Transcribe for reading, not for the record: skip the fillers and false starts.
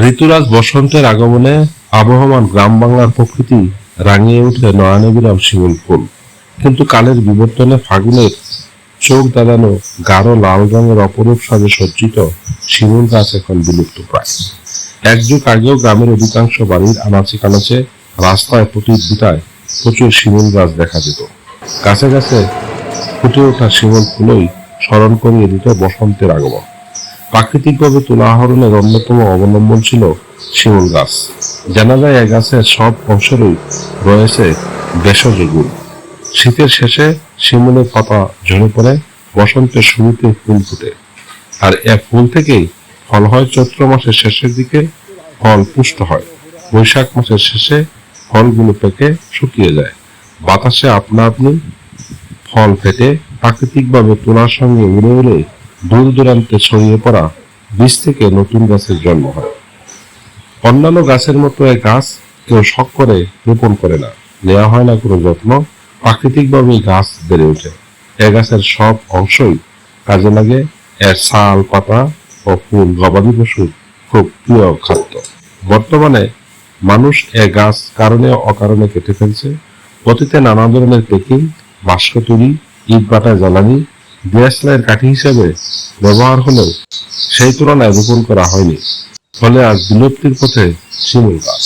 ঋতুরাজ বসন্তের আগমনে আবহমান গ্রাম বাংলার প্রকৃতি রাঙিয়ে উঠে নয়নাভিরাম শিমুল ফুল। কিন্তু কালের বিবর্তনে ফাগুনের চোখ দাঁড়ানো গাঢ় লাল রঙের অপরূপ সাজে সজ্জিত শিমুল গাছ এখন বিলুপ্ত প্রায়। এক যুগ আগেও গ্রামের অধিকাংশ বাড়ির আনাচে কানাচে, রাস্তায়, প্রতি বিটায় প্রচুর শিমুল গাছ দেখা যেত। গাছে গাছে ফুটে ওঠা শিমুল ফুলই স্মরণ করিয়ে দিত বসন্তের আগমন। প্রাকৃতিকভাবে তুলা আহরণের অন্যতম অবলম্বন ছিল শিমুল গাছ। জানা যায় এ গাছের সব অংশেরই রয়েছে ভেষজ গুণ। শীতের শেষে শিমুলের পাতা ঝরে পড়ে, বসন্তের শুরুতে ফুল ফুটে, আর এ ফুল থেকেই ফল হয়। চৈত্র মাসের শেষের দিকে ফল পুষ্ট হয়, বৈশাখ মাসের শেষে ফলগুলো পেকে শুকিয়ে যায়। বাতাসে আপনা আপনি ফল ফেটে প্রাকৃতিকভাবে তুলার সঙ্গে উড়ে উড়ে দূর দূরান্তে ছড়িয়ে পড়া বীজ থেকে নতুন গাছের জন্ম হয়। অন্যান্য গাছের মতো এ গাছ কেউ শখ করে রোপণ করে না, নেওয়া হয় না কোনো যত্ন, প্রাকৃতিকভাবেই গাছ বেড়ে ওঠে। এ গাছের সব অংশই কাজে লাগে। এর ছাল, পাতা ও ফুল গবাদি পশুর খুব প্রিয় খাদ্য। বর্তমানে মানুষ এ গাছ কারণে অকারণে কেটে ফেলছে। অতীতে নানা ধরনের প্যাকিং, বাস্ক তৈরি, ইট বাটা জ্বালানি, ডিএসএলআর কাঠি হিসেবে ব্যবহার হলেও সেই তুলনায় রোপণ করা হয়নি। ফলে আজ বিলুপ্তির পথে শিমুল গাছ।